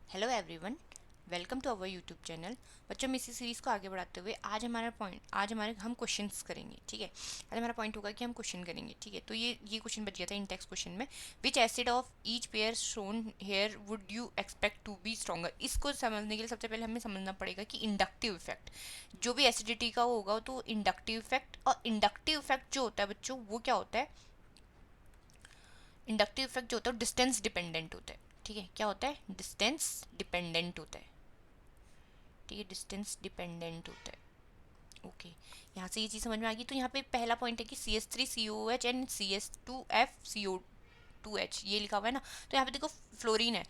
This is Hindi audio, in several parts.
Hello everyone, welcome to our YouTube channel. बच्चों, हम इसी सीरीज़ को आगे बढ़ाते हुए आज हमारे हम क्वेश्चंस करेंगे। ठीक है, आज हमारा पॉइंट होगा कि हम क्वेश्चन करेंगे। ठीक है, तो ये क्वेश्चन बच गया था इन टेक्स्ट क्वेश्चन में। Which acid of each pair shown here would you expect to be stronger. इसको समझने के लिए सबसे पहले हमें समझना पड़ेगा कि इंडक्टिव इफेक्ट जो भी एसिडिटी का होगा तो इंडक्टिव इफेक्ट, और इंडक्टिव इफेक्ट जो होता है बच्चों वो क्या होता है। इंडक्टिव इफेक्ट जो होता है डिस्टेंस डिपेंडेंट होता है। ठीक है, क्या होता है? डिस्टेंस डिपेंडेंट होता है। ठीक है, डिस्टेंस डिपेंडेंट होता है। ओके, यहाँ से ये चीज़ समझ में आ गई। तो यहाँ पे पहला पॉइंट है कि CH3COOH एंड CS2FCO2H ये लिखा हुआ है ना। तो यहाँ पे देखो फ्लोरीन है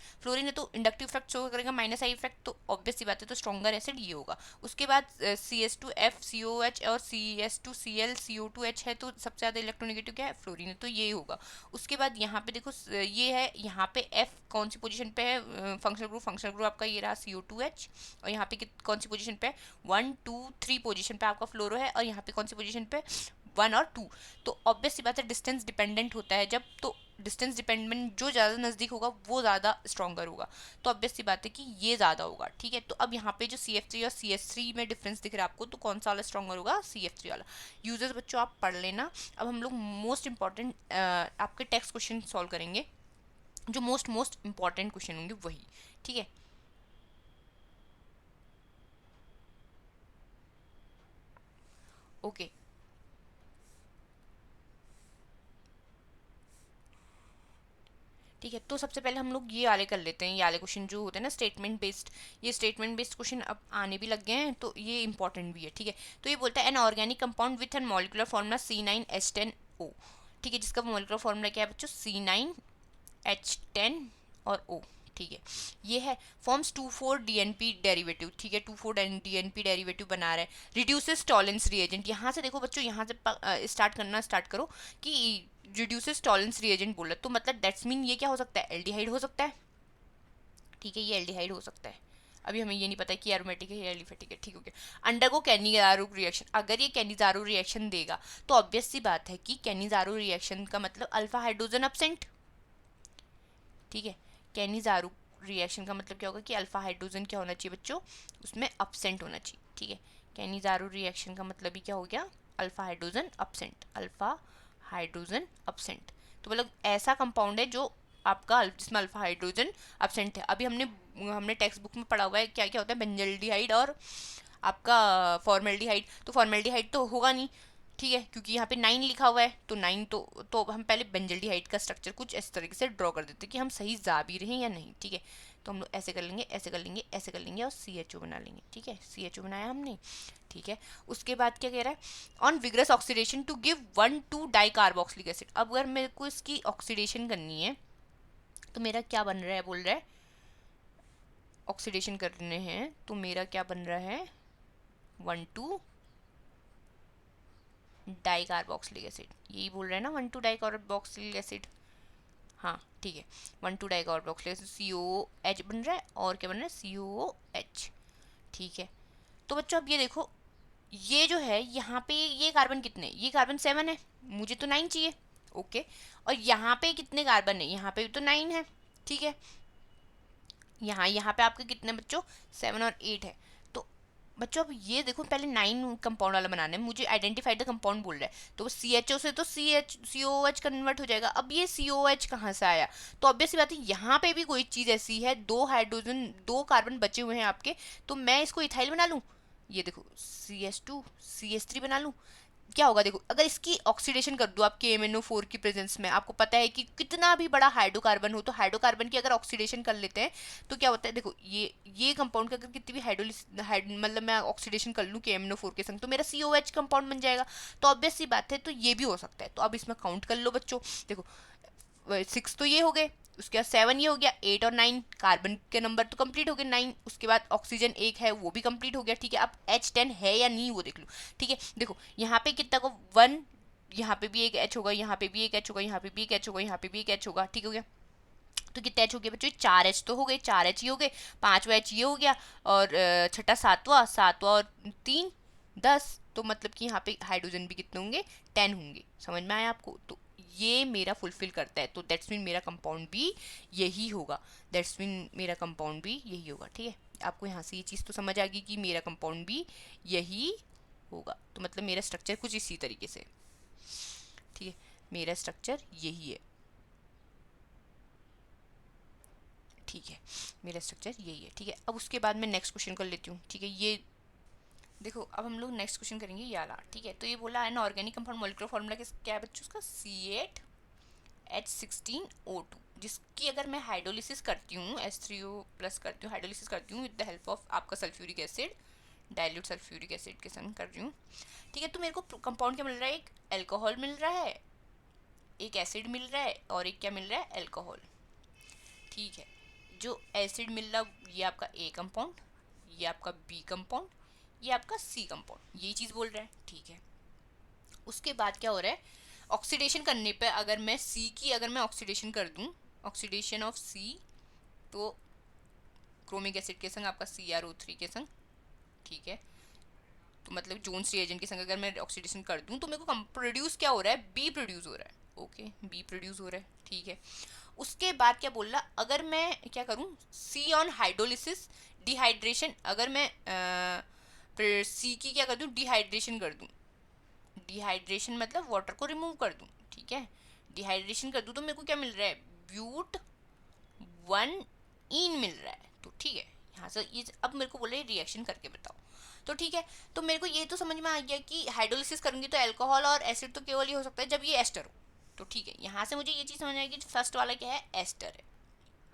तो इंडक्टिव इफेक्ट शो करेगा, माइनस आई इफेक्ट, तो ऑब्वियस सी बात है तो स्ट्रॉन्गर एसिड ये होगा। उसके बाद CS2FCOH और CS2ClCO2H है तो सबसे ज़्यादा इलेक्ट्रोनेगेटिव क्या है? फ्लोरीन है, तो ये होगा। उसके बाद यहाँ पे देखो ये है, यहाँ पे F कौन सी पोजीशन पे है? फंक्शनल ग्रुप आपका ये रहा CO2H। और यहाँ पे कौन सी पोजीशन पे है? 1 2 3 पोजीशन पे आपका फ्लोरो है, और यहाँ पे कौन सी पोजीशन पे? 1 और 2। तो ऑब्वियस सी बात है डिस्टेंस डिपेंडेंट होता है जब, तो डिस्टेंस डिपेंडेंट जो ज़्यादा नज़दीक होगा वो ज़्यादा स्ट्रॉन्गर होगा। तो ऑब्वियस सी बात है कि ये ज़्यादा होगा। ठीक है, तो अब यहाँ पे जो CF3 और CS3 में डिफरेंस दिख रहा है आपको, तो कौन सा वाला स्ट्रॉन्गर होगा? CF3 वाला। यूजर्स बच्चों आप पढ़ लेना। अब हम लोग मोस्ट इंपॉर्टेंट आपके टेक्स्ट क्वेश्चन सॉल्व करेंगे, जो मोस्ट मोस्ट इंपॉर्टेंट क्वेश्चन होंगे वही। ठीक है, ओके। ठीक है, तो सबसे पहले हम लोग ये वाले कर लेते हैं। ये वाले क्वेश्चन जो होते हैं ना स्टेटमेंट बेस्ड, ये स्टेटमेंट बेस्ड क्वेश्चन अब आने भी लग गए हैं, तो ये इंपॉर्टेंट भी है। ठीक है, तो ये बोलता है an organic compound with an molecular formula C9H10O। ठीक है, जिसका मॉलिकुलर फॉर्मूला क्या है बच्चों? C9H10 और O। ठीक है, ये है फॉर्म्स 2,4-DNP डेरिवेटिव। ठीक है, 2,4-DNP डेरिवेटिव बना रहा है। रिड्यूसेस टॉलेंस रिएजेंट, यहाँ से देखो बच्चों, यहाँ से स्टार्ट करो कि रिड्यूसेस टॉलेंस रिएजेंट बोला, तो मतलब दैट्स मीन ये क्या हो सकता है? एल्डिहाइड हो सकता है। ठीक है, ये एल्डिहाइड हो सकता है। अभी हमें ये नहीं पता कि एरोमेटिक है या एलिफेटिक है। ठीक हो गया। अंडरगो कैनिजारो रिएक्शन, अगर ये कैनिजारो रिएक्शन देगा तो ऑब्वियस सी बात है कि कैनिजारो रिएक्शन का मतलब अल्फा हाइड्रोजन अपसेंट। ठीक है, कैनिजारो रिएक्शन का मतलब क्या होगा कि अल्फा हाइड्रोजन क्या होना चाहिए बच्चों? उसमें अपसेंट होना चाहिए। ठीक है, कैनिजारो रिएक्शन का मतलब ही क्या हो गया? Alpha hydrogen absent, alpha hydrogen absent. तो मतलब ऐसा कंपाउंड है जो आपका जिसमें अल्फा हाइड्रोजन अपसेंट है। अभी हमने हमने टेक्स्ट बुक में पढ़ा हुआ है क्या क्या होता है, बेंजल्डिहाइड और आपका फॉर्मेल्डिहाइड। तो फॉर्मेल्डिहाइड तो होगा नहीं, ठीक है, क्योंकि यहाँ पे 9 लिखा हुआ है, तो 9 तो हम पहले बेंजल्डिहाइड का स्ट्रक्चर कुछ इस तरीके से ड्रॉ कर देते हैं कि हम सही जा भी रहे हैं या नहीं। ठीक है, तो हम लोग ऐसे कर लेंगे, ऐसे कर लेंगे, ऐसे कर लेंगे और CHO बना लेंगे। ठीक है, CHO बनाया हमने। ठीक है, उसके बाद क्या कह रहा है? On vigorous oxidation to give 1 2 dicarboxylic acid. अब अगर मेरे को इसकी ऑक्सीडेशन करनी है तो मेरा क्या बन रहा है? बोल रहा है ऑक्सीडेशन करने हैं तो मेरा क्या बन रहा है? 1 2 डाइकार्बोक्सिलिक एसिड, यही बोल रहा है ना? 1 2 डाइकार्बोक्सिलिक एसिड। हाँ, ठीक है, 1 2 डाइकार्बोक्सिलिक एसिड COOH बन रहा है, और क्या बन रहा है? COOH। ठीक है, तो बच्चों अब ये देखो, ये जो है यहाँ पे ये कार्बन कितने? ये कार्बन 7 है, मुझे तो 9 चाहिए। ओके, और यहाँ पे कितने कार्बन है? यहाँ पे भी तो 9 है। ठीक है, यहाँ यहाँ पे आपके कितने बच्चों? 7 और 8 है। तो बच्चों अब ये देखो, पहले 9 कंपाउंड वाला बनाना है, मुझे आइडेंटिफाई द कंपाउंड बोल रहा है, तो CHO से तो COOH कन्वर्ट हो जाएगा। अब ये COOH कहाँ से आया? तो ऑब्वियस सी बात है यहाँ पे भी कोई चीज़ ऐसी है, 2 कार्बन बचे हुए हैं आपके, तो मैं इसको इथाइल बना लूँ। ये देखो CH2CH3 बना लूँ। क्या होगा देखो, अगर इसकी ऑक्सीडेशन कर दो आप KMnO4 की प्रेजेंस में, आपको पता है कि कितना भी बड़ा हाइड्रोकार्बन हो तो हाइड्रोकार्बन की अगर ऑक्सीडेशन कर लेते हैं तो क्या होता है? देखो ये कंपाउंड का अगर कितनी भी मतलब मैं ऑक्सीडेशन कर लूँ KMnO4 के संग, तो मेरा COH कंपाउंड बन जाएगा। तो ऑब्वियस सी बात है, तो ये भी हो सकता है। तो अब इसमें काउंट कर लो बच्चों। देखो 6 तो ये हो गए, उसके बाद 7 ये हो गया, 8 और 9 कार्बन के नंबर तो कंप्लीट हो गए 9। उसके बाद ऑक्सीजन एक है वो भी कंप्लीट हो गया। ठीक है, अब H10 है या नहीं वो देख लो। ठीक है, देखो यहाँ पे कितना को 1, यहाँ पे भी एक H होगा, यहाँ पे भी एक H होगा, यहाँ पे भी एक H होगा, यहाँ पे भी एक H होगा। ठीक हो गया, तो कितने H हो गए बच्चों? 4 H तो हो गए, 4 H ही हो गए। पांचवा H ये हो गया, और छठा सातवां, सातवां और 3 10। तो मतलब कि यहाँ पे हाइड्रोजन भी कितने होंगे? 10 होंगे। समझ में आया आपको? तो ये मेरा फुलफिल करता है, तो दैट्स मीन मेरा कंपाउंड भी यही होगा, दैट्स मीन मेरा कंपाउंड भी यही होगा। ठीक है, आपको यहाँ से ये चीज़ तो समझ आ गई कि मेरा कंपाउंड भी यही होगा, तो मतलब मेरा स्ट्रक्चर कुछ इसी तरीके से। ठीक है, मेरा स्ट्रक्चर यही है। ठीक है, मेरा स्ट्रक्चर यही है। ठीक है, अब उसके बाद मैं नेक्स्ट क्वेश्चन कर लेती हूँ। ठीक है, ये देखो, अब हम लोग नेक्स्ट क्वेश्चन करेंगे ये वाला। ठीक है, तो ये बोला है ना, ऑर्गेनिक कंपाउंड मॉलिक्यूलर फॉर्मूला क्या है बच्चों उसका, C8H16O2, जिसकी अगर मैं हाइड्रोलिसिस करती हूँ, H3O+ करती हूँ, हाइड्रोलिसिस करती हूँ विद द हेल्प ऑफ आपका sulphuric acid, dilute sulphuric acid के संग कर रही हूँ। ठीक है, तो मेरे को कंपाउंड क्या मिल रहा है, एक एल्कोहल मिल रहा है, एक एसिड मिल रहा है, और एक क्या मिल रहा है, एल्कोहल। ठीक है, जो एसिड मिल रहा है ये आपका ए कंपाउंड, ये आपका बी कंपाउंड, ये आपका सी कंपाउंड, यही चीज़ बोल रहा है। ठीक है, उसके बाद क्या हो रहा है, ऑक्सीडेशन करने पे अगर मैं सी की अगर मैं ऑक्सीडेशन कर दूं, ऑक्सीडेशन ऑफ सी, तो क्रोमिक एसिड के संग आपका CrO3 के संग। ठीक है, तो मतलब जोन्स रिएजेंट के संग अगर मैं ऑक्सीडेशन कर दूं तो मेरे को प्रोड्यूस क्या हो रहा है, बी प्रोड्यूस हो रहा है। ओके, बी प्रोड्यूस हो रहा है। ठीक है, उसके बाद क्या बोल रहा, अगर मैं क्या करूं, सी ऑन हाइड्रोलिसिस डिहाइड्रेशन, अगर मैं सी की क्या कर दूं, डिहाइड्रेशन कर दूं, डिहाइड्रेशन मतलब वाटर को रिमूव कर दूं। ठीक है, डिहाइड्रेशन कर दूं तो मेरे को क्या मिल रहा है, ब्यूट 1 इन मिल रहा है। तो ठीक है, यहाँ से ये अब मेरे को बोले रिएक्शन करके बताओ। तो ठीक है, तो मेरे को ये तो समझ में आ गया कि हाइड्रोलिसिस करूंगी तो अल्कोहल और एसिड तो केवल ही हो सकता है जब ये एस्टर हो। तो ठीक है, यहाँ से मुझे ये चीज़ समझ आएगी, फर्स्ट वाला क्या है, एस्टर है,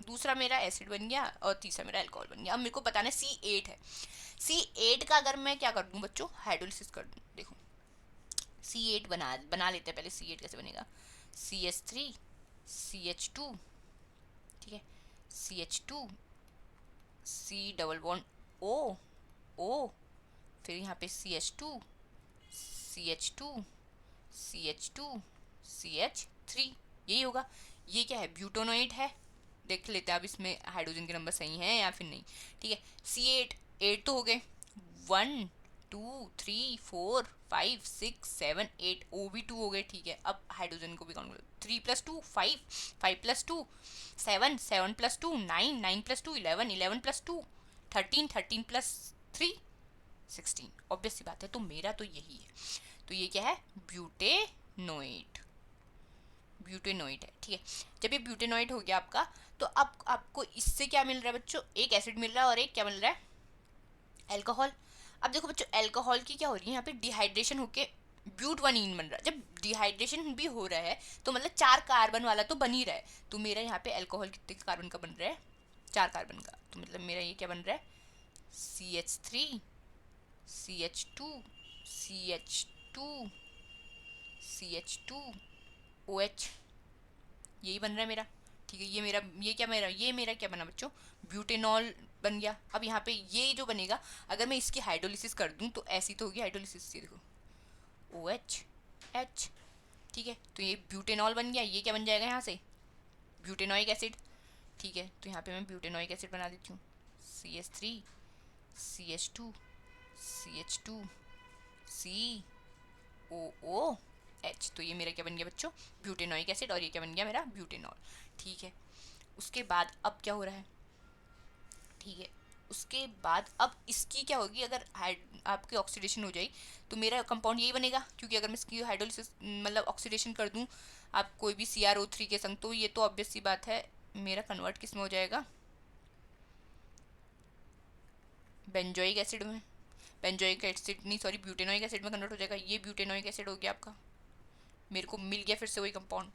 दूसरा मेरा एसिड बन गया, और तीसरा मेरा अल्कोहल बन गया। अब मेरे को बताना है C8 है, C8 का अगर मैं क्या कर दूं बच्चों, हाइड्रोलिसिस कर दूं। देखो, C8 बना लेते हैं पहले। C8 कैसे बनेगा, CH3 CH2, ठीक है, CH2 C double bond O O, फिर यहाँ पे CH2 CH2 CH2 CH3, यही होगा। ये क्या है, ब्यूटोनोइड है। देख लेते हैं अब इसमें हाइड्रोजन के नंबर सही हैं या फिर नहीं। ठीक है, C8 8 तो हो गए, 1 2 3 4 5 6 7 8, O भी 2 हो गए। ठीक है, अब हाइड्रोजन को भी काउंट करो, 3+2 5, 5+2 7, 7+2 9, 9+2 11, 11+2 13, 13+3 16। ऑब्वियस सी बात है, तो मेरा तो यही है। तो ये क्या है, ब्यूटेनोइड, ब्यूटेनोइड है। ठीक है, जब ये ब्यूटेनोइड हो गया आपका, तो अब आपको इससे क्या मिल रहा है बच्चों, एक एसिड मिल रहा है और एक क्या मिल रहा है, अल्कोहल। अब देखो बच्चों, अल्कोहल की क्या हो रही है यहाँ पे, डिहाइड्रेशन होके ब्यूट 1 इन बन रहा है। जब डिहाइड्रेशन भी हो रहा है तो मतलब 4 कार्बन वाला तो बन ही रहा है। तो मेरा यहाँ पे अल्कोहल कितने कार्बन का बन रहा है, 4 कार्बन का। तो मतलब मेरा ये क्या बन रहा है, CH3 CH2 CH2 CH2 OH, यही बन रहा है मेरा। ठीक है, ये मेरा क्या बना बच्चों, ब्यूटेनॉल बन गया। अब यहाँ पे ये जो बनेगा, अगर मैं इसकी हाइड्रोलिसिस कर दूं तो ऐसी तो होगी हाइड्रोलिसिस, ये देखो OH H। ठीक है, तो ये ब्यूटेनॉल बन गया। ये क्या बन जाएगा यहाँ से, ब्यूटेनोइक एसिड। ठीक है, तो यहाँ पे मैं ब्यूटेनोइक एसिड बना देती हूँ, CH3 CH2 CH2 COOH। तो ये मेरा क्या बन गया बच्चों, ब्यूटेनोइक एसिड, और ये क्या बन गया मेरा, ब्यूटेनॉल। ठीक है, उसके बाद अब क्या हो रहा है, ठीक है, उसके बाद अब इसकी क्या होगी, अगर आपकी ऑक्सीडेशन हो जाए तो मेरा कंपाउंड यही बनेगा, क्योंकि अगर मैं इसकी हाइड्रोलिसिस मतलब ऑक्सीडेशन कर दूं आप कोई भी CrO3 के संग, तो ये तो ऑब्वियस सी बात है मेरा कन्वर्ट किस में हो जाएगा, बेंजोइक एसिड में, बेंजोइक एसिड नहीं सॉरी ब्यूटेनोइक एसिड में कन्वर्ट हो जाएगा। ये ब्यूटेनोइक एसिड हो गया आपका, मेरे को मिल गया फिर से वही कंपाउंड।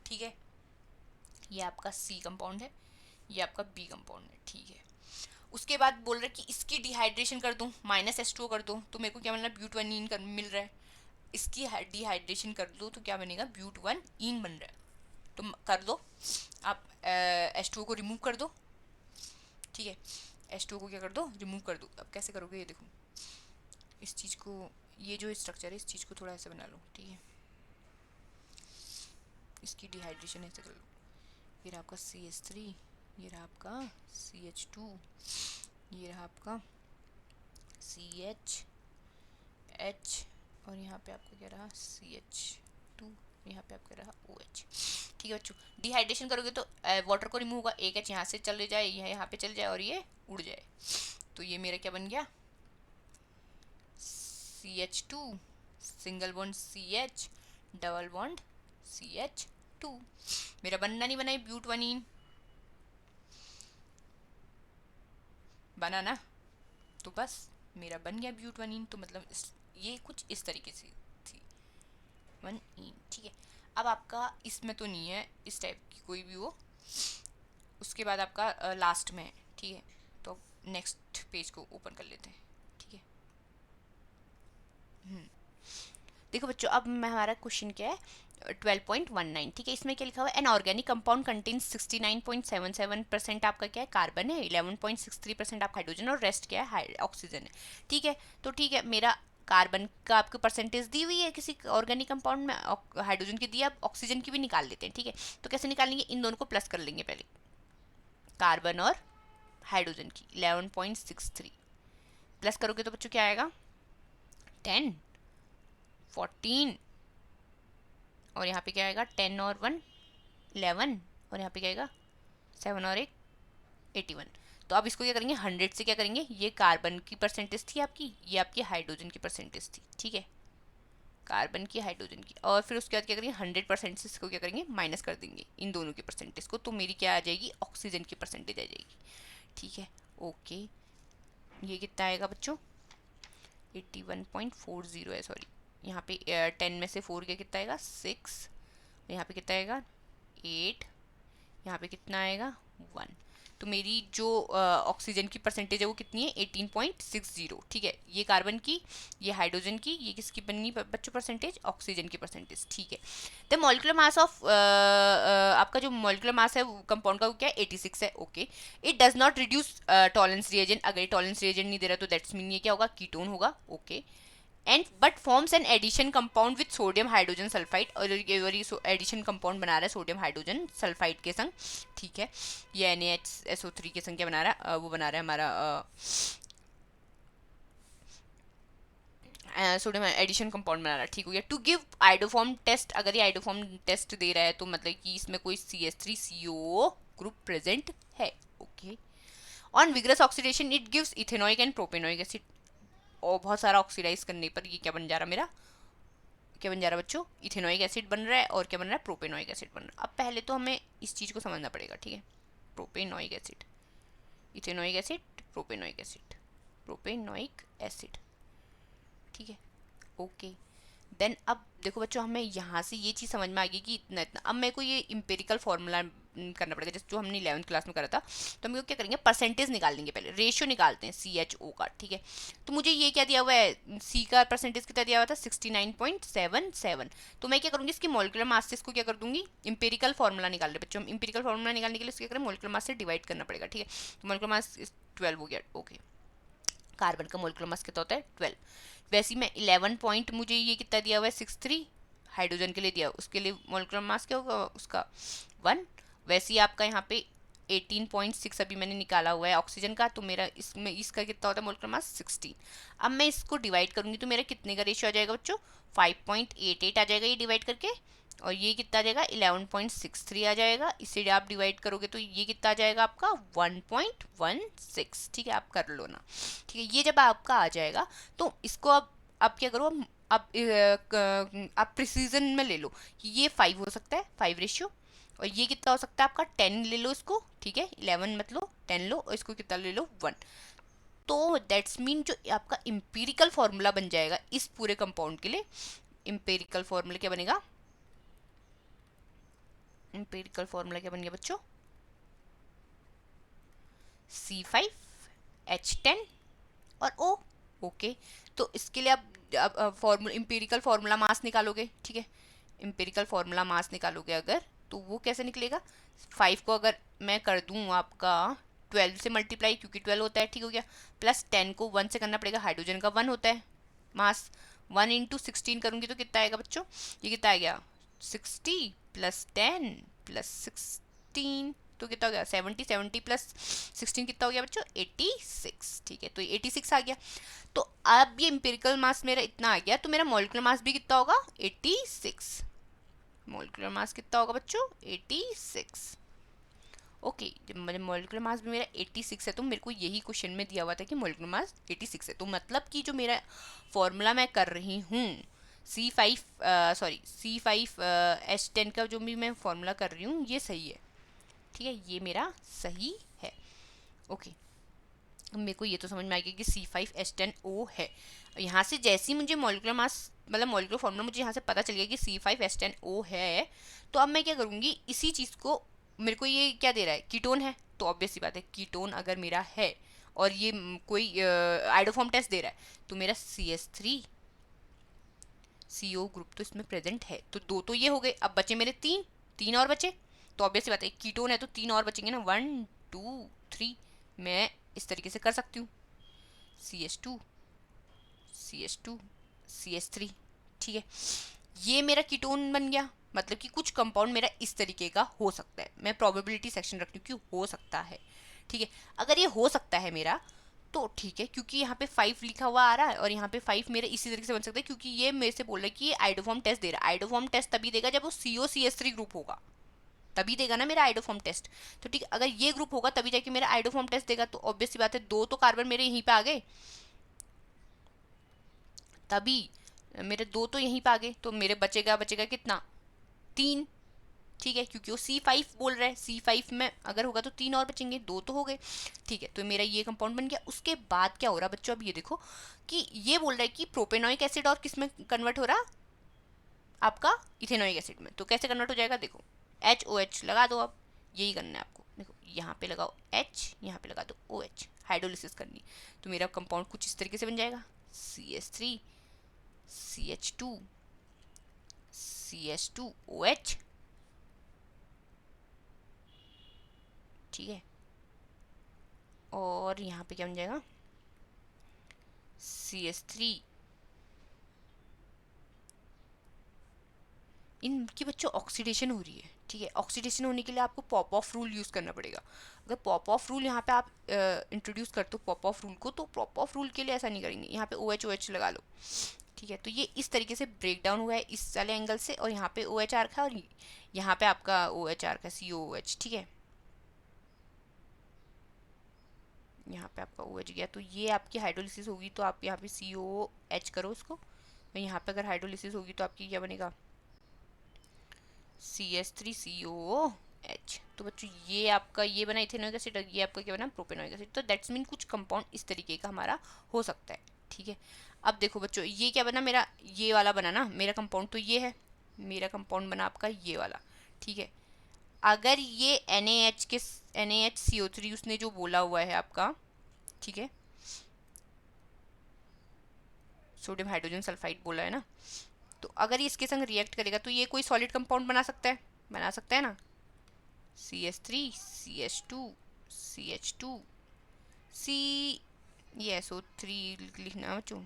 ठीक है, ये आपका C कंपाउंड है, ये आपका B कंपाउंड है। ठीक है, उसके बाद बोल रहा है कि इसकी डिहाइड्रेशन कर दूं, -H2O कर दूं, तो मेरे को क्या मिल रहा है, ब्यूट 1 इन मिल रहा है। इसकी डिहाइड्रेशन कर दो तो क्या बनेगा, ब्यूट 1 इन बन रहा है। तो कर दो आप, H2O को रिमूव कर दो। ठीक है, H2O को क्या कर दो, रिमूव कर दो। अब कैसे करोगे, ये देखो, इस चीज़ को, ये जो स्ट्रक्चर है इस चीज़ को थोड़ा ऐसे बना लो। ठीक है, इसकी डिहाइड्रेशन ऐसे कर लो, ये रहा आपका CH3, ये रहा आपका CH2, ये रहा आपका CH H, और यहाँ पे आपका क्या रहा, CH2 यहाँ पे आपका रहा OH। ठीक है बच्चों, डिहाइड्रेशन करोगे तो वाटर को रिमूव होगा, एक H यहाँ से चले जाए, यह यहाँ पे चले जाए और ये उड़ जाए। तो ये मेरा क्या बन गया, CH2 single bond CH double bond CH2। मेरा बनना नहीं बना ये ब्यूटवनीन, बना ना, तो बस मेरा बन गया ब्यूटवनीन। तो मतलब ये कुछ इस तरीके से थी 1 इन। ठीक है, अब आपका इसमें तो नहीं है इस टाइप की कोई भी वो, उसके बाद आपका लास्ट में है। ठीक है, तो नेक्स्ट पेज को ओपन कर लेते हैं। ठीक है, देखो बच्चों अब मैं हमारा क्वेश्चन क्या है 12.19। ठीक है, इसमें क्या लिखा हुआ है, एन ऑर्गेनिक कंपाउंड कंटेन्स 69.77% आपका क्या है कार्बन है, 11.63% आपका हाइड्रोजन और रेस्ट क्या है ऑक्सीजन है। ठीक है, तो ठीक है मेरा कार्बन का आपको परसेंटेज दी हुई है किसी ऑर्गेनिक कंपाउंड में, हाइड्रोजन की दी है, अब ऑक्सीजन की भी निकाल लेते हैं। ठीक है, तो कैसे निकालेंगे, इन दोनों को प्लस कर लेंगे पहले, कार्बन और हाइड्रोजन की 11.63 प्लस करोगे तो बच्चों क्या आएगा 10 14 और यहाँ पे क्या आएगा 10 और 1 11 और यहाँ पे क्या आएगा 7 और 1 81। तो अब इसको क्या करेंगे 100 से क्या करेंगे, ये कार्बन की परसेंटेज थी आपकी, ये आपकी हाइड्रोजन की परसेंटेज थी। ठीक है, कार्बन की हाइड्रोजन की, और फिर उसके बाद क्या करेंगे 100% से इसको क्या करेंगे माइनस कर देंगे इन दोनों की परसेंटेज को, तो मेरी क्या आ जाएगी ऑक्सीजन की परसेंटेज आ जाएगी। ठीक है, ओके, ये कितना आएगा बच्चों 81.40 है, सॉरी यहाँ पे 10 में से 4 क्या कितना आएगा 6, यहाँ पे कितना आएगा 8, यहाँ पे कितना आएगा 1। तो मेरी जो ऑक्सीजन की परसेंटेज है वो कितनी है 18.60। ठीक है, ये कार्बन की, ये हाइड्रोजन की, ये किसकी बनी बच्चों परसेंटेज ऑक्सीजन की परसेंटेज। ठीक है, द मॉलिक्यूलर मास ऑफ आपका जो मॉलिक्यूलर मास है कंपाउंड का वो क्या है 86 है। Okay, it does not reduce tolerance reagent, अगर टॉलरेंस रिएजेंट नहीं दे रहा तो दैट्स मीन ये क्या होगा कीटोन होगा। Okay, and but forms an addition compound with sodium hydrogen sulphide, और ये एडिशन कंपाउंड बना रहा है सोडियम हाइड्रोजन सल्फाइड के संग। ठीक है, ये NaHSO3 के संग क्या बना रहा है वो बना रहा है हमारा सोडियम एडिशन कंपाउंड बना रहा है। ठीक हो गया, टू गिव आइडोफॉर्म टेस्ट, अगर ये आइडोफॉर्म टेस्ट दे रहा है तो मतलब कि इसमें कोई CH3CO ग्रुप प्रेजेंट है। Okay, on vigorous oxidation it gives ethanoic and propanoic acid, और बहुत सारा ऑक्सीडाइज करने पर ये क्या बन जा रहा मेरा, क्या बन जा रहा है बच्चों इथेनॉइक एसिड बन रहा है, और क्या बन रहा है प्रोपेनॉइक एसिड बन रहा है। अब पहले तो हमें इस चीज़ को समझना पड़ेगा। ठीक है, propanoic acid, ethanoic acid, propanoic acid, propanoic acid. ठीक है, ओके, देन अब देखो बच्चों हमें यहाँ से ये चीज़ समझ में आ गई कि इतना इतना, अब मेरे को ये इम्पेरिकल फार्मूला करना पड़ेगा जैसे जो हमने 11th क्लास में करा था। तो हम लोग क्या करेंगे परसेंटेज निकाल लेंगे, पहले रेशियो निकालते हैं CHO का। ठीक है, तो मुझे ये क्या दिया हुआ है C का परसेंटेज कितना दिया हुआ था 69.77। तो मैं क्या करूँगी इसकी मॉलिक्यूलर मास से इसको क्या कर दूंगी इम्पेरिकल फार्मूला निकाल रहे बच्चों, हम इम्पेरिकल फार्मूला निकालने के लिए क्या करें मॉलिक्यूलर मास से डिवाइड करना पड़ेगा। ठीक है, तो मॉलिक्यूलर मास 12 हो गया। ओके, कार्बन का मोलिकुलर मास कितना होता है 12। वैसे ही मैं 11 पॉइंट मुझे ये कितना दिया हुआ है 63 हाइड्रोजन के लिए दिया, उसके लिए मोलिकुलर मास क्या होगा उसका 1। वैसे ही आपका यहाँ पे 18.6 अभी मैंने निकाला हुआ है ऑक्सीजन का, तो मेरा इसमें इसका कितना होता है मोलिकुलर मास 16। अब मैं इसको डिवाइड करूंगी तो मेरा कितने का रेशियो आ जाएगा बच्चों 5.88 आ जाएगा ये डिवाइड करके, और ये कितना आ जाएगा 11.63 आ जाएगा, इसे आप डिवाइड करोगे तो ये कितना आ जाएगा आपका 1.16। ठीक है, आप कर लो ना। ठीक है, ये जब आपका आ जाएगा तो इसको अब क्या करो आप प्रिसीजन में ले लो कि ये 5 हो सकता है 5 रेशियो, और ये कितना हो सकता है आपका 10 ले लो इसको। ठीक है, 11 मत लो 10 लो, और इसको कितना ले लो 1। तो दैट्स मीन जो आपका इम्पीरिकल फॉर्मूला बन जाएगा इस पूरे कंपाउंड के लिए, इम्पेरिकल फॉर्मूला क्या बनेगा, इम्पेरिकल फॉर्मूला क्या बन गया बच्चों C5H10 और O। ओके, तो इसके लिए आप फॉर्मूला इम्पेरिकल फार्मूला मास निकालोगे। ठीक है, इम्पेरिकल फार्मूला मास निकालोगे अगर, तो वो कैसे निकलेगा 5 को अगर मैं कर दूं आपका 12 से मल्टीप्लाई, क्योंकि 12 होता है। ठीक हो गया, प्लस 10 को 1 से करना पड़ेगा, हाइड्रोजन का 1 होता है मास, 1 इंटू 16 करूंगी तो कितना आएगा बच्चों, ये कितना आ गया 60 प्लस 10 प्लस 16, तो कितना हो गया 70, 70 प्लस 16 कितना हो गया बच्चों 86। ठीक है, तो ये 86 आ गया। तो अब ये इम्पेरिकल मास मेरा इतना आ गया, तो मेरा मॉलिक्यूलर मास भी कितना होगा 86। मोलिकुलर मास कितना होगा बच्चों? 86। ओके, जब मेरे मोलिकुलर मास भी मेरा 86 है तो मेरे को यही क्वेश्चन में दिया हुआ था कि मोलिकुलर मास 86 है, तो मतलब कि जो मेरा फॉर्मूला मैं कर रही हूँ C5H10 का जो भी मैं फॉर्मूला कर रही हूँ ये सही है। ठीक है, ये मेरा सही है। ओके, मेरे को ये तो समझ में आ गया कि C5H10O है। यहाँ से जैसे ही मुझे मॉलिक्यूलर मास मतलब मॉलिक्यूलर फॉर्मूला मुझे यहाँ से पता चल गया कि C5H10O है, तो अब मैं क्या करूँगी, इसी चीज़ को, मेरे को ये क्या दे रहा है, कीटोन है, तो ऑब्वियस सी बात है कीटोन अगर मेरा है और ये कोई आइडोफॉर्म टेस्ट दे रहा है, तो मेरा CH3CO ग्रुप तो इसमें प्रेजेंट है। तो दो तो ये हो गए, अब बचे मेरे तीन, तीन और बचे, तो ऑब्वियस सी बात है कीटोन है तो तीन और बचेंगे ना, 1 2 3। मैं इस तरीके से कर सकती हूँ, CH2 CH2 CH3। ठीक है, ये मेरा कीटोन बन गया, मतलब कि कुछ कंपाउंड मेरा इस तरीके का हो सकता है। मैं प्रोबेबिलिटी सेक्शन रख रही हूँ कि हो सकता है। ठीक है, अगर ये हो सकता है मेरा तो ठीक है, क्योंकि यहाँ पे 5 लिखा हुआ आ रहा है और यहाँ पे 5 मेरे इसी तरीके से बन सकता है, क्योंकि ये मेरे से बोल रहा है कि ये आइडोफॉर्म टेस्ट दे रहा है। आइडोफॉर्म टेस्ट तभी देगा जब वो COCH3 ग्रुप होगा, तभी देगा ना मेरा आइडोफॉर्म टेस्ट। तो ठीक है, अगर ये ग्रुप होगा तभी जाके मेरा आइडोफॉर्म टेस्ट देगा, तो ऑब्वियस सी बात है दो तो कार्बन मेरे यहीं पे आ गए, तभी मेरे दो तो यहीं पे आ गए, तो मेरे बचेगा बचेगा कितना, तीन। ठीक है, क्योंकि वो C5 बोल रहा है, C5 में अगर होगा तो तीन और बचेंगे, दो तो हो गए। ठीक है, तो मेरा ये कंपाउंड बन गया। उसके बाद क्या हो रहा बच्चों, अब ये देखो कि ये बोल रहा है कि प्रोपेनोइक एसिड और किस में कन्वर्ट हो रहा, आपका इथेनोइक एसिड में। तो कैसे कन्वर्ट हो जाएगा, देखो HOH लगा दो, अब यही करना है आपको। देखो यहाँ पे लगाओ H, यहाँ पे लगा दो OH, हाइड्रोलिसिस करनी। तो मेरा कंपाउंड कुछ इस तरीके से बन जाएगा, CH3 CH2 CH2OH। ठीक है, और यहाँ पे क्या बन जाएगा, CH3। इनकी बच्चों ऑक्सीडेशन हो रही है। ठीक है, ऑक्सीडेशन होने के लिए आपको पॉप ऑफ रूल यूज़ करना पड़ेगा। अगर पॉप ऑफ रूल यहाँ पे आप इंट्रोड्यूस करते हो पॉप ऑफ रूल को, तो पॉप ऑफ रूल के लिए ऐसा नहीं करेंगे, यहाँ पे OH लगा लो। ठीक है, तो ये इस तरीके से ब्रेक डाउन हुआ है इस वाले एंगल से, और यहाँ पे OH आ रखा है और यहाँ पे आपका OH आ रखा है COOH। ठीक है, यहाँ पे आपका OH गया, तो ये आपकी हाइड्रोलिसिस होगी, तो आप यहाँ पे COH करो उसको, और यहाँ पे अगर हाइड्रोलिसिस होगी तो आपकी क्या बनेगा, CH3COOH। तो बच्चों ये आपका ये बना इथेनोइक एसिड, ये आपका क्या बना, प्रोपेनोइक एसिड। तो दैट्स मीन कुछ कंपाउंड इस तरीके का हमारा हो सकता है। ठीक है, अब देखो बच्चों ये क्या बना मेरा, ये वाला बना ना मेरा कंपाउंड, तो ये है मेरा कंपाउंड बना आपका ये वाला। ठीक है, अगर ये NaHCO3 उसने जो बोला हुआ है आपका, ठीक है, सोडियम हाइड्रोजन सल्फाइड बोला है ना, तो अगर ये इसके संग रिएक्ट करेगा तो ये कोई सॉलिड कंपाउंड बना सकता है, बना सकता है ना, CH3 CH2 CH2 C, ये SO3 लिखना बच्चों,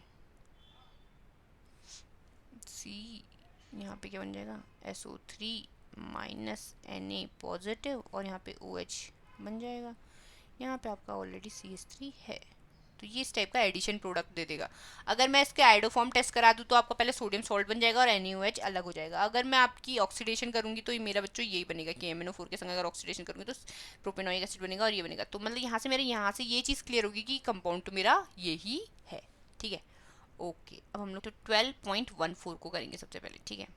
C, यहाँ पे क्या बन जाएगा, SO3 माइनस Na पॉजिटिव, और यहाँ पे OH बन जाएगा। यहाँ पे आपका ऑलरेडी CH3 है, तो ये इस टाइप का एडिशन प्रोडक्ट दे देगा। अगर मैं इसके आइडोफॉर्म टेस्ट करा दूँ तो आपका पहले सोडियम सॉल्ट बन जाएगा और NaOH अलग हो जाएगा। अगर मैं आपकी ऑक्सीडेशन करूँगी तो ये मेरा बच्चों यही बनेगा कि MnO4 के संग अगर ऑक्सीडेशन करूँगी तो प्रोपेनोइक एसिड बनेगा और ये बनेगा। तो मतलब यहाँ से मेरे यहाँ से ये चीज़ क्लियर होगी कि कंपाउंड तो मेरा यही है। ठीक है, ओके, अब हम लोग तो 12.14 को करेंगे सबसे पहले। ठीक है,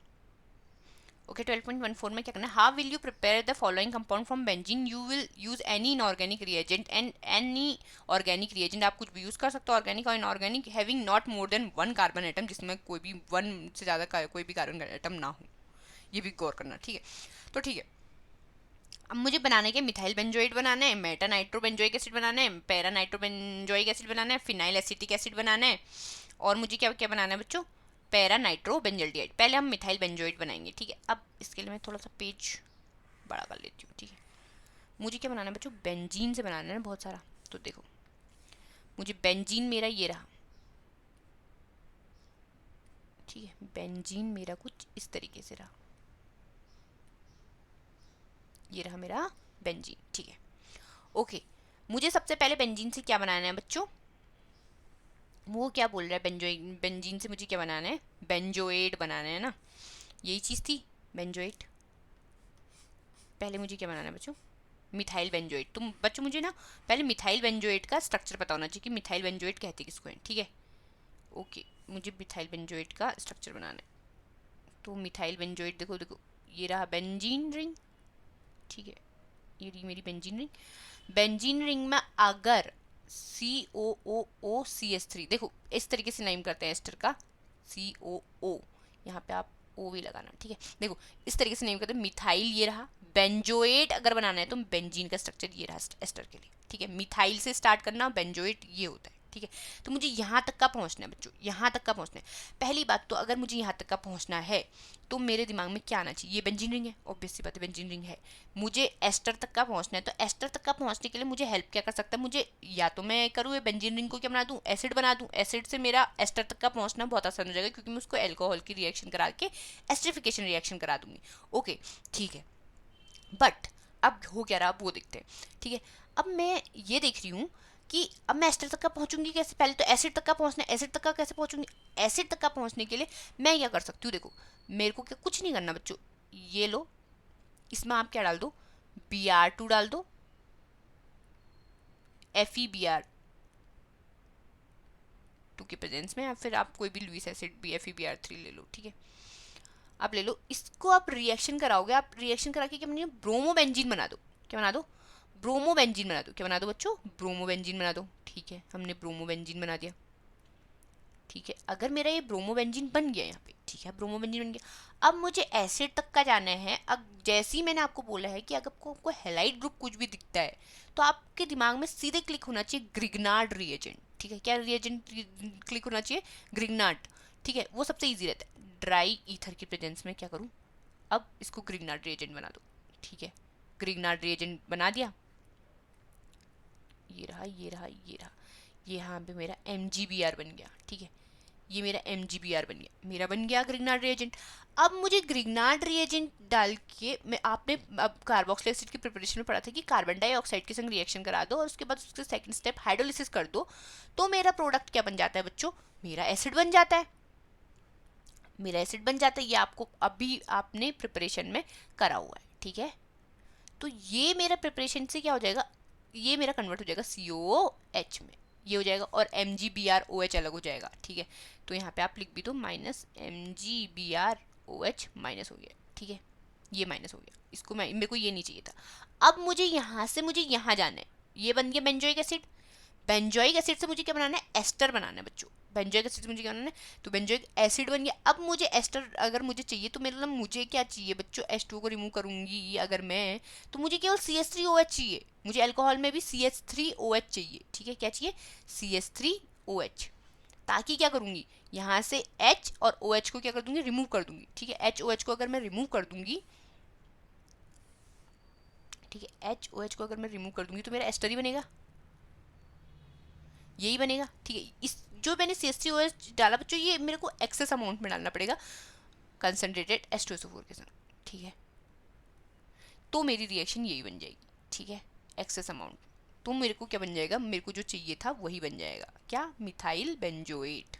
ओके, 12.14 में क्या करना है, how will you prepare the following compound from benzene, you will use any inorganic reagent and any organic reagent, आप कुछ भी यूज कर सकते हो, ऑर्गेनिक और inorganic, having not more than one carbon atom, जिसमें कोई भी वन से ज़्यादा कोई भी कार्बन एटम ना हो, ये भी गौर करना। ठीक है, तो ठीक है, अब मुझे बनाने के मिथाइल बेंजोइड बनाना है, मेटा नाइट्रो बेंजोइक एसिड बनाना है, पैरा नाइट्रो बेंजोइक एसिड बनाना है, फिनाइल एसिटिक एसिड बनाना है, और मुझे क्या क्या बनाना है बच्चों, पैरा नाइट्रो बेंजल्डिहाइड। पहले हम मिथाइल बेंजोइड बनाएंगे। ठीक है, अब इसके लिए मैं थोड़ा सा पेज बड़ा कर लेती हूँ। ठीक है, मुझे क्या बनाना है बच्चों, बेंजीन से बनाना है ना बहुत सारा। तो देखो मुझे बेंजीन मेरा ये रहा, ठीक है, बेंजीन मेरा कुछ इस तरीके से रहा, ये रहा मेरा बेंजीन। ठीक है, ओके, मुझे सबसे पहले बेंजीन से क्या बनाना है बच्चों, वो क्या बोल रहा है, बेंजीन से मुझे क्या बनाना है, बेंजोएड बनाना है ना, यही चीज़ थी। बेंजोएट। पहले मुझे क्या बनाना है बच्चों, मिथाइल बेंजोएट। तुम बच्चों मुझे ना पहले मिथाइल बेंजोएट का स्ट्रक्चर पता होना चाहिए कि मिथाइल बेंजोएट कहते किसको है, ठीक है। ओके, मुझे मिथाइल बेंजोएट का स्ट्रक्चर बनाना है। तो मिथाइल बेंजोएट, देखो देखो ये रहा बेंजीन रिंग, ठीक है, ये रही मेरी बेंजीन रिंग। बेंजीन रिंग में अगर COOO देखो इस तरीके से नेम करते हैं एस्टर का, COO, यहाँ पे आप ओ भी लगाना, ठीक है। देखो इस तरीके से नेम करते हैं। मिथाइल ये रहा, बेंजोएट अगर बनाना है तो बेंजीन का स्ट्रक्चर ये रहा एस्टर के लिए, ठीक है। मिथाइल से स्टार्ट करना, बेंजोएट ये होता है, ठीक है। तो मुझे यहाँ तक का पहुँचना है बच्चों, यहाँ तक का पहुँचना है। पहली बात तो अगर मुझे यहाँ तक का पहुँचना है तो मेरे दिमाग में क्या आना चाहिए, ये बेंजीन रिंग है, ऑब्वियस सी बात है बेंजीन रिंग है। मुझे एस्टर तक का पहुँचना है, तो एस्टर तक का पहुँचने के लिए मुझे हेल्प क्या कर सकता है, मुझे या तो मैं करूँ ये बेंजीन रिंग को क्या बना दूँ, एसिड बना दूँ। एसिड से मेरा एस्टर तक का पहुँचना बहुत आसान हो जाएगा, क्योंकि मैं उसको एल्कोहल की रिएक्शन करा के एस्टरिफिकेशन रिएक्शन करा दूंगी। ओके ठीक है, बट अब हो क्या रहा अब वो देखते हैं, ठीक है। अब मैं ये देख रही हूँ कि अब मैं एस्टर तक का पहुंचूंगी कैसे, पहले तो एसिड तक का पहुंचना है, एसिड तक का कैसे पहुंचूंगी। एसिड तक का पहुंचने के लिए मैं क्या कर सकती हूँ, देखो मेरे को क्या कुछ नहीं करना बच्चों, ये लो इसमें आप क्या डाल दो, Br2 डाल दो, FeBr2 के प्रेजेंस में, या फिर आप कोई भी लुईस एसिड FeBr3 ले लो, ठीक है। आप ले लो इसको, आप रिएक्शन कराओगे, आप रिएक्शन करा के क्या बनिए, ब्रोमोबेंजीन बना दो। क्या बना दो, ब्रोमोबेंजीन बना दो। क्या बना दो बच्चों, ब्रोमोबेंजीन बना दो, ठीक है। हमने ब्रोमोबेंजीन बना दिया, ठीक है। अगर मेरा ये ब्रोमोबेंजीन बन गया यहाँ पे, ठीक है, ब्रोमोबेंजीन बन गया। अब मुझे एसिड तक का जाना है। अब जैसे ही मैंने आपको बोला है कि अगर आपको हेलाइड ग्रुप कुछ भी दिखता है तो आपके दिमाग में सीधे क्लिक होना चाहिए ग्रिग्नार्ड रिएजेंट, ठीक है। क्या रिएजेंट क्लिक होना चाहिए, ग्रिग्नार्ड, ठीक है। वो सबसे ईजी रहता है। ड्राई ईथर की प्रेजेंस में क्या करूँ, अब इसको ग्रिग्नार्ड रिएजेंट बना दो, ठीक है। ग्रिग्नार्ड रिएजेंट बना दिया, ये रहा ये रहा ये रहा, ये यहाँ पे मेरा MgBr बन गया, ठीक है। ये मेरा MgBr बन गया, मेरा बन गया ग्रिग्नार्ड रिएजेंट। अब मुझे ग्रिग्नार्ड रिएजेंट डाल के मैं, आपने अब कार्बोक्सिलिक एसिड की प्रिपरेशन में पढ़ा था कि कार्बन डाइऑक्साइड के संग रिएक्शन करा दो और उसके बाद उसके सेकंड स्टेप हाइड्रोलिसिस कर दो, तो मेरा प्रोडक्ट क्या बन जाता है बच्चों, मेरा एसिड बन जाता है, मेरा एसिड बन जाता है। ये आपको अभी आपने प्रिपरेशन में करा हुआ है, ठीक है। तो ये मेरा प्रिपरेशन से क्या हो जाएगा, ये मेरा कन्वर्ट हो जाएगा COOH में, ये हो जाएगा, और MgBrOH अलग हो जाएगा, ठीक है। तो यहाँ पे आप लिख भी दो -MgBrOH माइनस हो गया, ठीक है। ये माइनस हो गया, इसको मैं, मेरे को ये नहीं चाहिए था। अब मुझे यहाँ से मुझे यहाँ जाना है, ये बन गया बेंजोइक एसिड। बेंजोइक एसिड से मुझे क्या बनाना है, एस्टर बनाना है बच्चों। बेंजोइक एसिड से मुझे क्या बनाना है, तो बेंजोइक एसिड बन गया। अब मुझे एस्टर अगर मुझे चाहिए तो मतलब मुझे क्या चाहिए बच्चों, H2O को रिमूव करूंगी अगर मैं, तो मुझे केवल CH3OH चाहिए। मुझे अल्कोहल में भी CH3OH चाहिए, ठीक है। क्या चाहिए, CH3OH। ताकि क्या करूंगी, यहाँ से H और OH को क्या कर दूंगी, रिमूव कर दूंगी, ठीक है। HOH को अगर मैं रिमूव कर दूंगी, ठीक है, HOH को अगर मैं रिमूव कर दूंगी तो मेरा एस्टर ही बनेगा, यही बनेगा, ठीक है। इस जो मैंने CH3OH डाला बच्चों, ये मेरे को एक्सेस अमाउंट में डालना पड़ेगा कंसनट्रेटेड H2SO4 के साथ, ठीक है। तो मेरी रिएक्शन यही बन जाएगी, ठीक है, एक्सेस अमाउंट। तो मेरे को क्या बन जाएगा, मेरे को जो चाहिए था वही बन जाएगा, क्या, methyl benzoate,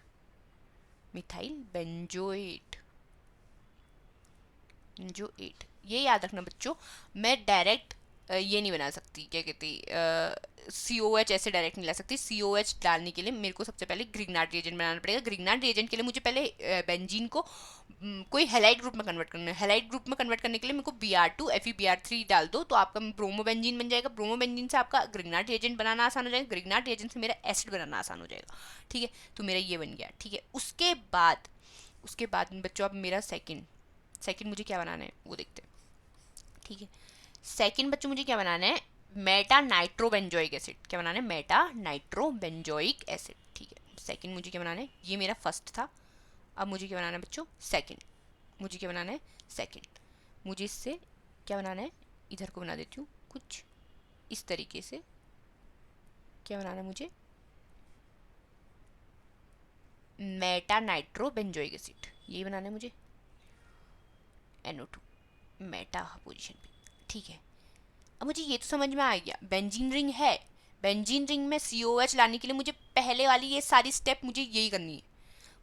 methyl benzoate, benzoate. ये याद रखना बच्चों, मैं डायरेक्ट ये नहीं बना सकती, क्या कहते COH ऐसे डायरेक्ट नहीं ला सकती। COH डालने के लिए मेरे को सबसे पहले ग्रिग्नार्ड रिएजेंट बनाना पड़ेगा। ग्रिग्नार्ड रिएजेंट के लिए मुझे पहले बेंजीन को कोई हेलाइड ग्रुप में कन्वर्ट करना है। हेलाइड ग्रुप में कन्वर्ट करने के लिए मेरे को Br2 FeBr3 डाल दो, तो आपका ब्रोमोबेंजीन बन जाएगा। ब्रोमोबेंजीन से आपका ग्रिग्नार्ड रिएजेंट बनाना आसान हो जाएगा, ग्रिग्नार्ड रिएजेंट से मेरा एसिड बनाना आसान हो जाएगा, ठीक है। तो मेरा ये बन गया, ठीक है। उसके बाद बच्चों अब मेरा सेकंड मुझे क्या बनाना है वो देखते हैं, ठीक है। सेकंड बच्चों मुझे क्या बनाना है, मेटा नाइट्रोबेंजोइक एसिड। क्या बनाना है, मेटा नाइट्रोबेंजोइक एसिड, ठीक है। सेकंड मुझे क्या बनाना है, ये मेरा फर्स्ट था। अब मुझे क्या बनाना है बच्चों, सेकंड। मुझे क्या बनाना है, सेकंड। मुझे इससे क्या बनाना है, इधर को बना देती हूँ कुछ इस तरीके से। क्या बनाना है मुझे, मेटा नाइट्रोबेंजोइक एसिड, यही बनाना है मुझे, NO2 मेटा पोजीशन पे, ठीक है। अब मुझे ये तो समझ में आ गया, बेंजीन रिंग है, बेंजीन रिंग में COH लाने के लिए मुझे पहले वाली ये सारी स्टेप मुझे यही करनी है।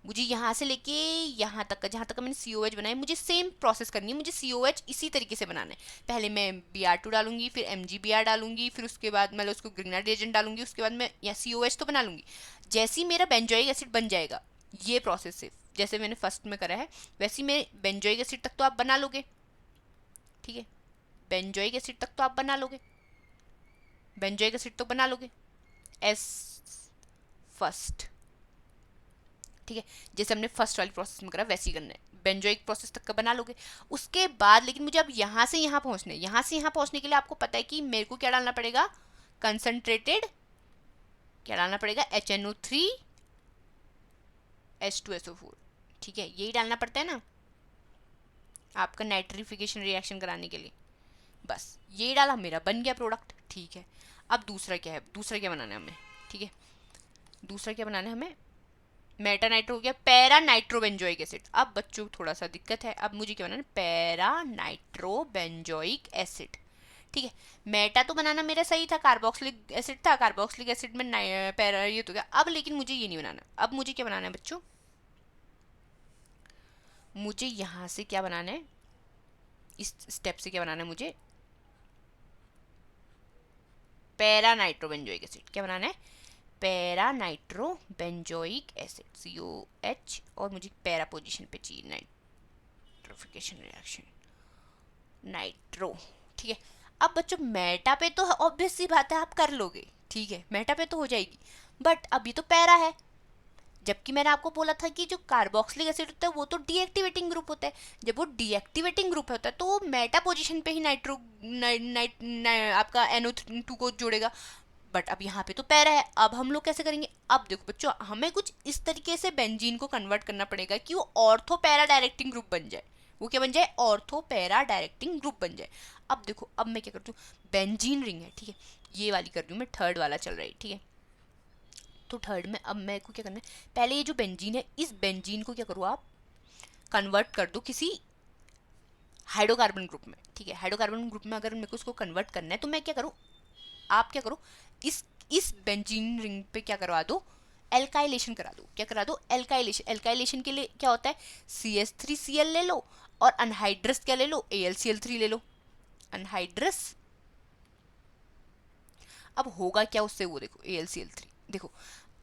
मुझे यहाँ से लेके यहाँ तक का, जहाँ तक का मैंने COH बनाया, मुझे सेम प्रोसेस करनी है, मुझे COH इसी तरीके से बनाना है। पहले मैं Br2 डालूंगी, फिर MgBr डालूंगी, फिर उसके बाद मतलब उसको ग्रिग्नार्ड रिएजेंट डालूंगी, उसके बाद मैं यहाँ COH तो बना लूंगी। जैसे ही मेरा बेंजोइक एसिड बन जाएगा, ये प्रोसेस से जैसे मैंने फर्स्ट में करा है वैसे ही मैं बेंजोइक एसिड तक तो आप बना लोगे, ठीक है, बेंजोइक एसिड तक तो आप बना लोगे, बेंजोइक एसिड तो बना लोगे एस फर्स्ट, ठीक है, जैसे हमने फर्स्ट वाली प्रोसेस में करा वैसे ही करना है, बेंजोइक प्रोसेस तक का बना लोगे। उसके बाद लेकिन मुझे अब यहाँ से यहाँ पहुँचना है, यहाँ से यहाँ पहुँचने के लिए आपको पता है कि मेरे को क्या डालना पड़ेगा, कंसनट्रेटेड, क्या डालना पड़ेगा, HNO3 H2SO4, ठीक है, यही डालना पड़ता है ना आपका नाइट्रिफिकेशन रिएक्शन कराने के लिए। बस ये डाला, मेरा बन गया प्रोडक्ट, ठीक है। अब दूसरा क्या है, दूसरा क्या बनाना है हमें, ठीक है, दूसरा क्या बनाना है हमें, मेटा नाइट्रो हो गया, पैरा नाइट्रोबेंजोइक एसिड। अब बच्चों थोड़ा सा दिक्कत है, अब मुझे क्या बनाना है, पैरा नाइट्रोबेंजोइक एसिड, ठीक है। मेटा तो बनाना मेरा सही था, कार्बोक्सिलिक एसिड था, कार्बोक्सिलिक एसिड में पैरा ये तो गया। अब लेकिन मुझे ये नहीं बनाना, अब मुझे क्या बनाना है बच्चों, मुझे यहाँ से क्या बनाना है, इस स्टेप से क्या बनाना है मुझे, पैरा नाइट्रोबेंजोइक एसिड, क्या बनाना है, पैरा नाइट्रोबेंजोइक एसिड COH, और मुझे पैरा पोजीशन पे चाहिए नाइट्रोफिकेशन रिएक्शन नाइट्रो, ठीक है। अब बच्चों मेटा पे तो ऑब्वियस सी बात है आप कर लोगे, ठीक है, मेटा पे तो हो जाएगी, बट अभी तो पैरा है, जबकि मैंने आपको बोला था कि जो कार्बोक्सिलिक एसिड होता है वो तो डीएक्टिवेटिंग ग्रुप होता है, जब वो डीएक्टिवेटिंग ग्रुप होता है तो वो मेटा पोजीशन पे ही आपका NO2 को जोड़ेगा, बट अब यहाँ पे तो पैरा है। अब हम लोग कैसे करेंगे, अब देखो बच्चों हमें कुछ इस तरीके से बेंजीन को कन्वर्ट करना पड़ेगा कि वो ऑर्थो पैरा डायरेक्टिंग ग्रुप बन जाए, वो क्या बन जाए, ऑर्थो पैरा डायरेक्टिंग ग्रुप बन जाए। अब देखो अब मैं क्या करती हूँ, बेंजीन रिंग है, ठीक है, ये वाली कर रही हूँ मैं, थर्ड वाला चल रहा है, ठीक है, तो थर्ड में अब मेरे को क्या करना है, पहले ये जो बेंजीन है इस बेंजीन को क्या करो आप कन्वर्ट कर दो किसी हाइड्रोकार्बन ग्रुप में, ठीक है, हाइड्रोकार्बन ग्रुप में अगर मेरे को उसको कन्वर्ट करना है तो मैं क्या करूँ, आप क्या करो, इस बेंजीन रिंग पे क्या करवा दो, एल्काइलेशन करा दो, क्या करा दो, एल्काइलेशन। एल्काइलेशन के लिए क्या होता है, CH3Cl ले लो और अनहाइड्रस क्या ले लो, AlCl3 ले लो, अनहाइड्रस। अब होगा क्या उससे, वो देखो AlCl3, देखो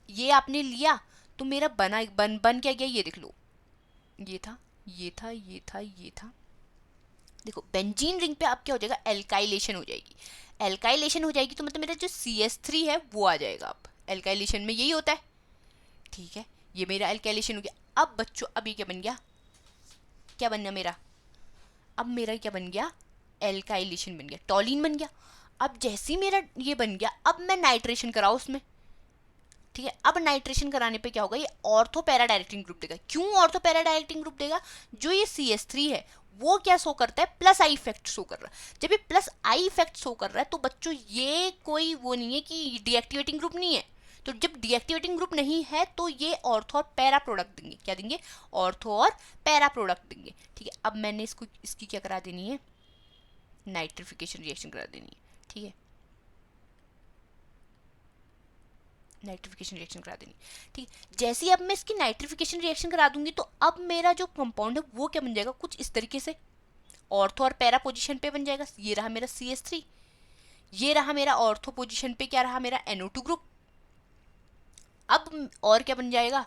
ये आपने लिया तो मेरा बन क्या गया, ये देख लो, ये था ये था ये था ये था, देखो बेंजीन रिंग पे अब क्या हो जाएगा, एल्काइलेशन हो जाएगी, एल्काइलेशन हो जाएगी तो मतलब मेरा जो CH3 है वो आ जाएगा, अब एल्काइलेशन में यही होता है, ठीक है, ये मेरा एल्काइलेशन हो गया। अब बच्चों अब ये क्या बन गया, क्या बन गया मेरा, अब मेरा क्या बन गया, एल्काइलेशन बन गया, टॉलिन बन गया। अब जैसे ही मेरा ये बन गया, अब मैं नाइट्रेशन कराऊँ उसमें, ठीक है, अब नाइट्रेशन कराने पे क्या होगा, ये ऑर्थो पैरा डायरेक्टिंग ग्रुप देगा। क्यों ऑर्थो पैरा डायरेक्टिंग ग्रुप देगा, जो ये CH3 है वो क्या शो करता है, प्लस आई इफेक्ट शो कर रहा है। जब ये प्लस आई इफेक्ट शो कर रहा है तो बच्चों ये कोई वो नहीं है कि डीएक्टिवेटिंग ग्रुप नहीं है, तो जब डीएक्टिवेटिंग ग्रुप नहीं है तो ये ऑर्थो और पैरा प्रोडक्ट देंगे, क्या देंगे, ऑर्थो और पैरा प्रोडक्ट देंगे, ठीक है। अब मैंने इसको इसकी क्या करा देनी है, नाइट्रिफिकेशन रिएक्शन करा देनी है, ठीक है, नाइट्रिफिकेशन रिएक्शन करा देनी, ठीक। जैसे ही अब मैं इसकी नाइट्रिफिकेशन रिएक्शन करा दूंगी तो अब मेरा जो कंपाउंड है वो क्या बन जाएगा, कुछ इस तरीके से ऑर्थो और पैरा पोजीशन पे बन जाएगा। ये रहा मेरा CH3, ये रहा मेरा ऑर्थो पोजीशन पे क्या रहा, मेरा NO2 ग्रुप। अब और क्या बन जाएगा,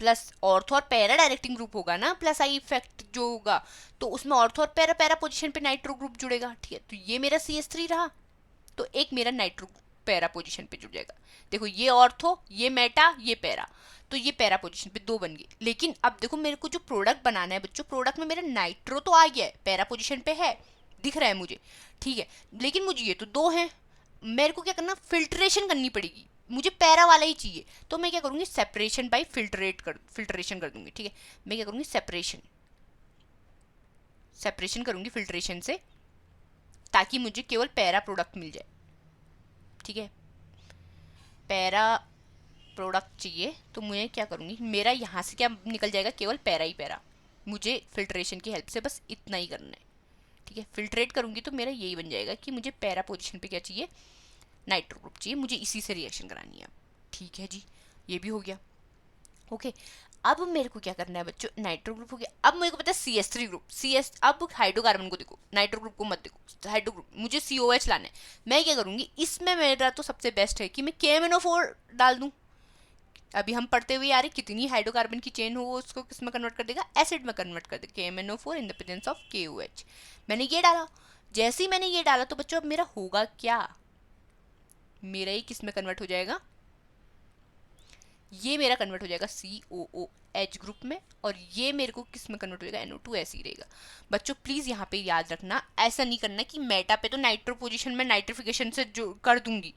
प्लस ऑर्थो और पैरा डायरेक्टिंग ग्रुप होगा ना, प्लस आई इफेक्ट जो होगा तो उसमें ऑर्थो और पैरा पैरा पोजीशन पे नाइट्रो ग्रुप जुड़ेगा, ठीक है। तो ये मेरा CH3 रहा, तो एक मेरा नाइट्रो पैरा पोजीशन पे जुड़ जाएगा। देखो ये ऑर्थो, ये मेटा, ये पैरा, तो ये पैरा पोजीशन पे दो बन गए। लेकिन अब देखो मेरे को जो प्रोडक्ट बनाना है बच्चों, प्रोडक्ट में मेरा नाइट्रो तो आ गया है, पैरा पोजीशन पे है, दिख रहा है मुझे, ठीक है, लेकिन मुझे ये तो दो हैं, मेरे को क्या करना, फिल्ट्रेशन करनी पड़ेगी, मुझे पैरा वाला ही चाहिए। तो मैं क्या करूँगी, सेपरेशन बाई फिल्ट्रेशन कर दूंगी, ठीक है। मैं क्या करूँगी, सेपरेशन करूँगी फिल्ट्रेशन से, ताकि मुझे केवल पैरा प्रोडक्ट मिल जाए, ठीक है। पैरा प्रोडक्ट चाहिए तो मुझे क्या करूँगी, मेरा यहाँ से क्या निकल जाएगा, केवल पैरा ही पैरा, मुझे फिल्ट्रेशन की हेल्प से बस इतना ही करना है, ठीक है। फिल्ट्रेट करूँगी तो मेरा यही बन जाएगा कि मुझे पैरा पोजीशन पे क्या चाहिए, नाइट्रो ग्रुप चाहिए, मुझे इसी से रिएक्शन करानी है, ठीक है जी, ये भी हो गया। ओके। अब मेरे को क्या करना है बच्चों, नाइट्रो ग्रुप हो गया, अब मेरे को पता है CH3 ग्रुप, अब हाइड्रोकार्बन को देखो, नाइट्रो ग्रुप को मत देखो, हाइड्रो ग्रुप मुझे COH लाना है। मैं क्या करूंगी, इसमें मेरा तो सबसे बेस्ट है कि मैं KMNO4 डाल दूं। अभी हम पढ़ते हुए आ रहे कितनी हाइड्रोकार्बन की चेन हो वो उसको किस में कन्वर्ट कर देगा, एसिड में कन्वर्ट कर देगा, KMNO4 in the presence of KOH। मैंने ये डाला, जैसे ही मैंने ये डाला तो बच्चों अब मेरा होगा क्या, मेरा ही किस में कन्वर्ट हो जाएगा, ये मेरा कन्वर्ट हो जाएगा COOH ग्रुप में, और ये मेरे को किस में कन्वर्ट हो जाएगा, NO2 ऐसे ही रहेगा। बच्चों प्लीज यहाँ पे याद रखना, ऐसा नहीं करना कि मेटा पे तो नाइट्रो पोजीशन में नाइट्रिफिकेशन से जो कर दूंगी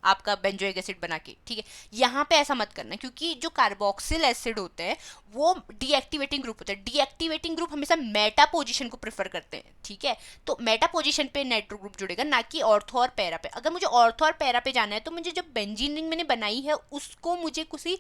आपका बेंजोइक एसिड बना के, ठीक है। यहाँ पे ऐसा मत करना, क्योंकि जो कार्बोक्सिल एसिड होते हैं वो डीएक्टिवेटिंग ग्रुप होता है, डीएक्टिवेटिंग ग्रुप हमेशा मेटा पोजीशन को प्रेफर करते हैं, ठीक है। तो मेटा पोजीशन पे नाइट्रो ग्रुप जुड़ेगा, ना कि ऑर्थो और पैरा पे। अगर मुझे ऑर्थो और पैरा पे जाना है तो मुझे जो बेंजीन रिंग मैंने बनाई है उसको मुझे किसी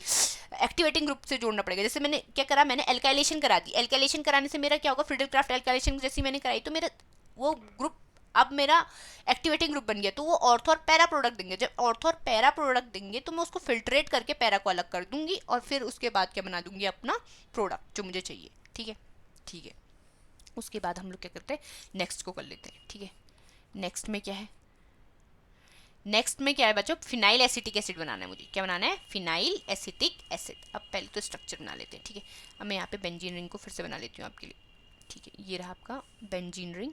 एक्टिवेटिंग ग्रुप से जोड़ना पड़ेगा। जैसे मैंने क्या करा, मैंने एल्काइलेशन करा दी, एल्काइलेशन कराने से मेरा क्या होगा, फ्रीडलक्राफ्ट एल्काइलेशन जैसी मैंने कराई तो मेरा वो ग्रुप अब मेरा एक्टिवेटिंग ग्रुप बन गया, तो वो ऑर्थो और पैरा प्रोडक्ट देंगे। जब ऑर्थो और पैरा प्रोडक्ट देंगे तो मैं उसको फिल्ट्रेट करके पैरा को अलग कर दूंगी, और फिर उसके बाद क्या बना दूंगी, अपना प्रोडक्ट जो मुझे चाहिए, ठीक है। ठीक है, उसके बाद हम लोग क्या करते हैं, नेक्स्ट को कर लेते हैं, ठीक है। नेक्स्ट में क्या है, नेक्स्ट में क्या है बच्चों, फिनाइल एसिटिक एसिड बनाना है मुझे। क्या बनाना है, फिनाइल एसिटिक एसिड। अब पहले तो स्ट्रक्चर बना लेते हैं, ठीक है। अब मैं यहाँ पे बेंजीन रिंग को फिर से बना लेती हूँ आपके लिए, ठीक है। ये रहा आपका बेंजीन रिंग,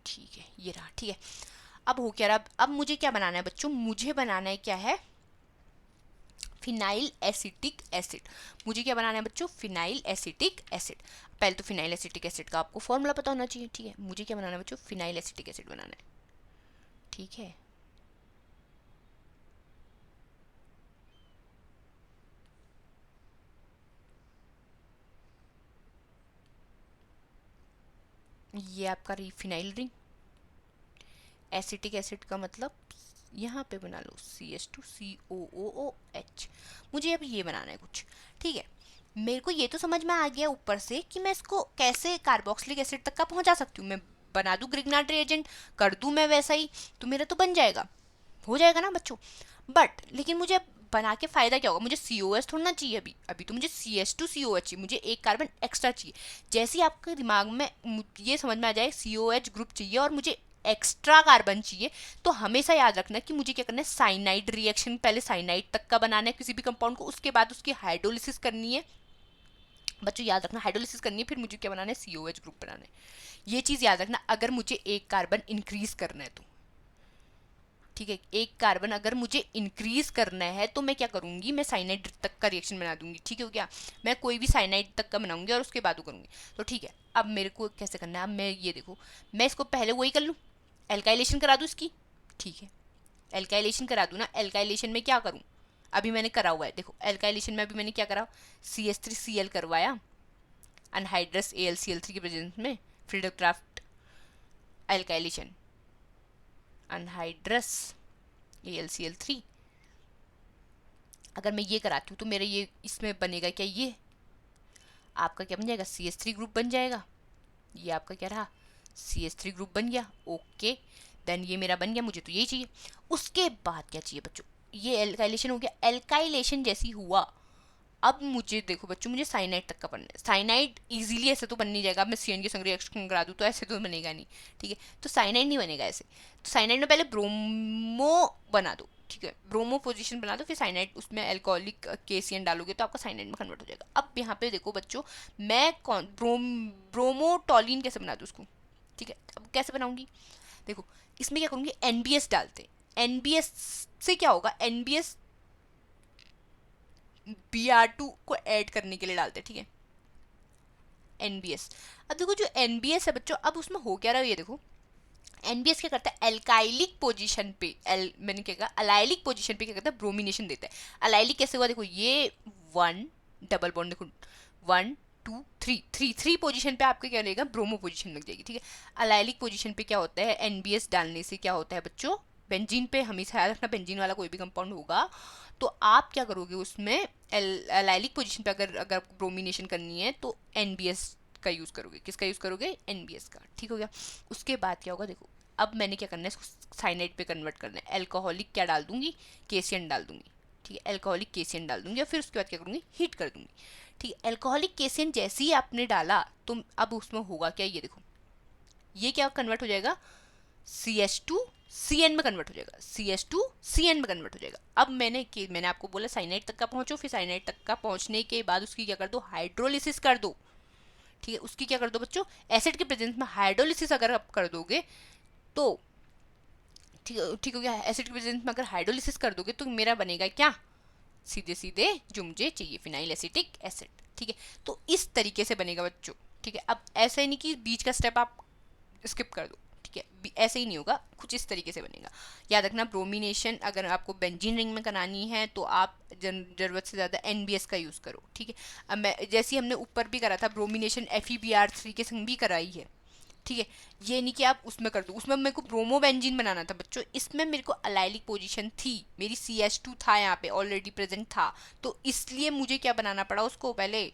ठीक है, ये रहा, ठीक है। अब हो क्या रहा, अब मुझे क्या बनाना है बच्चों, मुझे बनाना है क्या है, फिनाइल एसिटिक एसिड। मुझे क्या बनाना है बच्चों, फिनाइल एसिटिक एसिड। पहले तो फिनाइल एसिटिक एसिड का आपको फॉर्मूला पता होना चाहिए, ठीक है। मुझे क्या बनाना है बच्चों, फिनाइल एसिटिक एसिड बनाना है, ठीक है। ये आपका रही फिनाइल रिंग, एसिटिक एसिड का मतलब यहाँ पे बना लो CH2COOH। मुझे अब ये बनाना है कुछ, ठीक है। मेरे को ये तो समझ में आ गया ऊपर से कि मैं इसको कैसे कार्बोक्सिलिक एसिड तक का पहुंचा सकती हूँ। मैं बना दूँ ग्रिग्नार्ड रिएजेंट, कर दूँ मैं वैसा ही, तो मेरा तो बन जाएगा, हो जाएगा ना बच्चों। बट लेकिन मुझे बना के फायदा क्या होगा, मुझे COS थोड़ा ना चाहिए अभी, अभी तो मुझे CH2COH चाहिए, मुझे एक कार्बन एक्स्ट्रा चाहिए। जैसे ही आपके दिमाग में ये समझ में आ जाए COH ग्रुप चाहिए और मुझे एक्स्ट्रा कार्बन चाहिए, तो हमेशा याद रखना कि मुझे क्या करना है, साइनाइड रिएक्शन, पहले साइनाइड तक का बनाना है किसी भी कंपाउंड को, उसके बाद उसकी हाइड्रोलिसिस करनी है बच्चों, याद रखना हाइड्रोलिसिस करनी है, फिर मुझे क्या बनाना है, COH ग्रुप बनाना है। ये चीज़ याद रखना, अगर मुझे एक कार्बन इंक्रीज करना है तो, ठीक है। एक कार्बन अगर मुझे इंक्रीज करना है तो मैं क्या करूंगी, मैं साइनाइड तक का रिएक्शन बना दूंगी, ठीक है क्या। मैं कोई भी साइनाइड तक का बनाऊंगी और उसके बाद करूंगी, तो ठीक है। अब मेरे को कैसे करना है, अब मैं ये देखो, मैं इसको पहले वही कर लूँ, एल्काइलेशन करा दूँ इसकी, ठीक है। एल्काइलेशन करा दूँ ना, एल्काइलेशन में क्या करूँ, अभी मैंने करा हुआ है, देखो एल्काइलेशन में अभी मैंने क्या करा, CH3Cl करवाया अनहाइड्रस AlCl3 के प्रेजेंस में, फ्रीडलक्राफ्ट एल्काइलेशन अनहाइड्रस AlCl3। अगर मैं ये कराती हूँ तो मेरा ये इसमें बनेगा क्या, ये आपका क्या बन जाएगा, CH3 ग्रुप बन जाएगा। ये आपका क्या रहा, CH3 ग्रुप बन गया, ओके। देन ये मेरा बन गया, मुझे तो यही चाहिए। उसके बाद क्या चाहिए बच्चों, ये एल्काइलेशन हो गया, एल्काइलेशन जैसी हुआ, अब मुझे देखो बच्चों, मुझे साइनाइड तक का बनना है। साइनाइड इजीली ऐसे तो बन नहीं जाएगा, मैं CN के संग रिएक्शन करा दूँ तो ऐसे तो बनेगा नहीं, ठीक है। तो साइनाइड नहीं बनेगा ऐसे, तो साइनाइड में पहले ब्रोमो बना दो, ठीक है। ब्रोमो पोजीशन बना दो, फिर साइनाइड उसमें एल्कोहलिक KCN डालोगे तो आपका साइनाइड में कन्वर्ट हो जाएगा। अब यहाँ पे देखो बच्चों, मैं कौन ब्रोमोटोलिन कैसे बना दूँ उसको, ठीक है। अब कैसे बनाऊंगी, देखो इसमें क्या करूँगी, NBS डालते, NBS से क्या होगा, NBS Br2 को ऐड करने के लिए डालते हैं, ठीक है। NBS, अब देखो जो NBS है बच्चों, अब उसमें हो क्या रहा है, ये देखो NBS क्या करता है, एल्काइलिक पोजीशन पे मैंने क्या कहा, अलाइलिक पोजीशन पे क्या करता है, ब्रोमिनेशन देता है। अलाइलिक कैसे हुआ, देखो ये 1 डबल बॉन्ड, देखो 1 2 3 3 पोजीशन पे आपके क्या रहेगा, ब्रोमो पोजीशन लग जाएगी, ठीक है। अलाइलिक पोजीशन पे क्या होता है, NBS डालने से क्या होता है बच्चों, बेंजीन पे हमेशा याद रखना, बेंजीन वाला कोई भी कंपाउंड होगा तो आप क्या करोगे उसमें, एलाइलिक पोजीशन पे अगर अगर ब्रोमिनेशन करनी है तो NBS का यूज़ करोगे, किसका यूज़ करोगे, NBS का, ठीक हो गया। उसके बाद क्या होगा, देखो अब मैंने क्या करना है, इसको साइनाइड पे कन्वर्ट करना है। एल्कोहलिक क्या डाल दूंगी, केसियन डाल दूंगी, ठीक है, एल्कोहलिक केसियन डाल दूंगी और फिर उसके बाद क्या करूंगी, हीट कर दूंगी, ठीक है। एल्कोहलिक केसियन जैसे ही आपने डाला तो अब उसमें होगा क्या, ये देखो, ये क्या कन्वर्ट हो जाएगा, CH2 CN में कन्वर्ट हो जाएगा, CH2 CN में कन्वर्ट हो जाएगा। अब मैंने आपको बोला साइनाइड तक का पहुंचो, फिर साइनाइड तक का पहुंचने के बाद उसकी क्या कर दो, हाइड्रोलिसिस कर दो, ठीक है। उसकी क्या कर दो बच्चों, एसिड के प्रेजेंस में हाइड्रोलिसिस अगर आप कर दोगे तो ठीक हो गया। एसिड के प्रेजेंस में अगर हाइड्रोलिसिस कर दोगे तो मेरा बनेगा क्या, सीधे सीधे जो मुझे चाहिए, फिनाइल एसिटिक एसिड, ठीक है। तो इस तरीके से बनेगा बच्चों, ठीक है। अब ऐसा ही नहीं कि बीच का स्टेप आप स्किप कर दो, ठीक है, ऐसे ही नहीं होगा, कुछ इस तरीके से बनेगा। याद रखना, ब्रोमिनेशन अगर आपको बेंजीन रिंग में करानी है तो आप जरूरत से ज़्यादा NBS का यूज़ करो, ठीक है। अब मैं जैसे हमने ऊपर भी करा था ब्रोमिनेशन FeBr3 के संग भी कराई है, ठीक है। ये नहीं कि आप उसमें कर दो, उसमें मेरे को ब्रोमो बेंजीन बनाना था बच्चों, इसमें मेरे को अलाइलिक पोजीशन थी, मेरी CH2 था यहाँ पे ऑलरेडी प्रेजेंट था, तो इसलिए मुझे क्या बनाना पड़ा, उसको पहले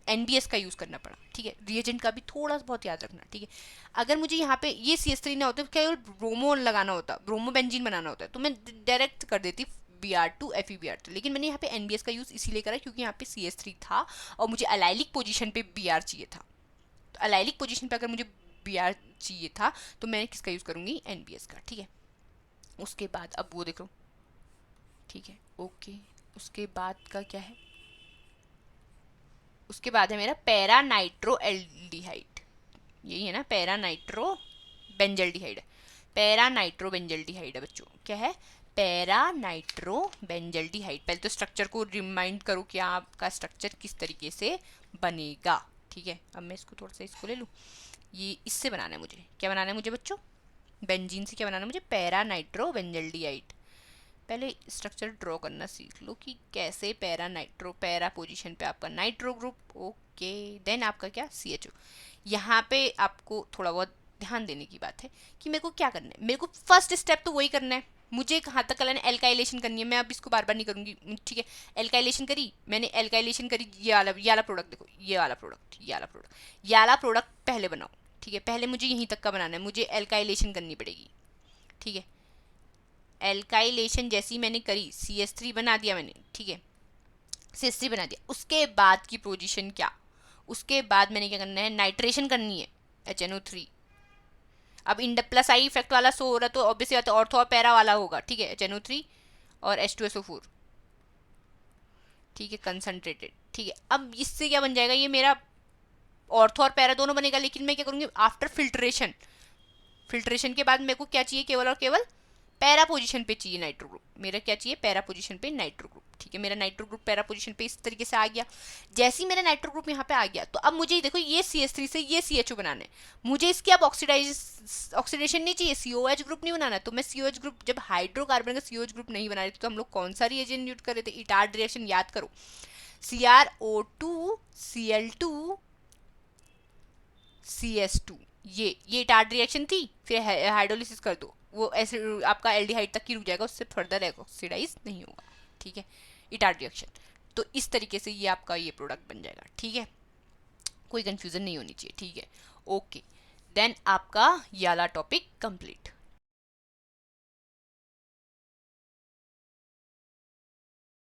NBS का यूज़ करना पड़ा, ठीक है। रिएजेंट का भी थोड़ा सा बहुत याद रखना, ठीक है। अगर मुझे यहाँ पे ये CH3 ना होता, केवल ब्रोमो लगाना होता, ब्रोमो बेंजीन बनाना होता है, तो मैं डायरेक्ट कर देती Br2 FeBr2, लेकिन मैंने यहाँ पे NBS का यूज़ इसीलिए करा क्योंकि यहाँ पे CH3 था और मुझे अलाइलिक पोजीशन पे Br चाहिए था। तो अलाइलिक पोजीशन पे अगर मुझे Br चाहिए था तो मैं किसका यूज़ करूँगी, NBS का, ठीक है। उसके बाद अब वो देखो, ठीक है, ओके। उसके बाद का क्या है, उसके बाद है मेरा पैरा नाइट्रो एल्डिहाइड, यही है ना, para nitro benzaldehyde, para nitro benzaldehyde है बच्चों, क्या है, पैरा नाइट्रो बेंजल्डिहाइड। पहले तो स्ट्रक्चर को रिमाइंड करो कि आपका स्ट्रक्चर किस तरीके से बनेगा, ठीक है। अब मैं इसको थोड़ा सा इसको ले लूँ, ये इससे बनाना है मुझे, क्या बनाना है मुझे बच्चों, बेंजीन से क्या बनाना है मुझे, पैरा नाइट्रो बेंजल्डिहाइड। पहले स्ट्रक्चर ड्रॉ करना सीख लो कि कैसे पैरा नाइट्रो, पैरा पोजीशन पे आपका नाइट्रो ग्रुप, ओके, देन आपका क्या, CHO। यहाँ पे आपको थोड़ा बहुत ध्यान देने की बात है कि मेरे को क्या करना है, मेरे को फर्स्ट स्टेप तो वही करना है, मुझे कहाँ तक करना है, एल्काइलेशन करनी है, मैं अब इसको बार बार नहीं करूँगी, ठीक है। एल्काइलेशन करी मैंने, एल्काइलेशन करी, ये वाला प्रोडक्ट देखो, ये वाला प्रोडक्ट, ये वाला प्रोडक्ट पहले बनाओ, ठीक है। पहले मुझे यहीं तक का बनाना है, मुझे एल्काइलेशन करनी पड़ेगी, ठीक है। एल्काइलेशन जैसी मैंने करी, CH3 बना दिया मैंने, ठीक है, CH3 बना दिया, उसके बाद की पोजीशन क्या, उसके बाद मैंने क्या करना है, नाइट्रेशन करनी है, HNO3। अब इंड प्लस आई इफेक्ट वाला शो हो रहा तो ऑब्वियसली बात है ऑर्थो और पैरा वाला होगा, ठीक है, HNO3 और H2SO4, ठीक है, कंसनट्रेटेड, ठीक है। अब इससे क्या बन जाएगा, ये मेरा ऑर्थो और पैरा दोनों बनेगा, लेकिन मैं क्या करूँगी, आफ्टर फिल्ट्रेशन, फिल्ट्रेशन के बाद मेरे को क्या चाहिए, केवल और केवल पैरा पोजीशन पे चाहिए नाइट्रो ग्रुप, मेरा क्या चाहिए, पैरा पोजीशन पे नाइट्रो ग्रुप, ठीक है। मेरा नाइट्रो ग्रुप पैरा पोजीशन पे इस तरीके से आ गया। जैसे ही मेरा नाइट्रो ग्रुप यहाँ पे आ गया तो अब मुझे देखो ये CH3 से ये CHO बनाना है, मुझे इसकी अब ऑक्सीडेशन नहीं चाहिए, COH ग्रुप नहीं बनाना। तो मैं COH ग्रुप, जब हाइड्रोकार्बन का COH ग्रुप नहीं बना रहे तो हम लोग कौन सा रिएजेंट यूज कर रहे थे, इटार्ड रिएक्शन याद करो, CrO2 Cl2 CS2, ये इटार्ड रिएक्शन थी, फिर हाइड्रोलिसिस कर दो, वो ऐसे आपका एल्डिहाइड तक ही रुक जाएगा, उससे फर्दर ऑक्सीडाइज नहीं होगा, ठीक है, इटार्ड रिएक्शन। तो इस तरीके से ये आपका ये प्रोडक्ट बन जाएगा, ठीक है, कोई कंफ्यूजन नहीं होनी चाहिए, ठीक है, ओके। देन आपका ये वाला टॉपिक कंप्लीट।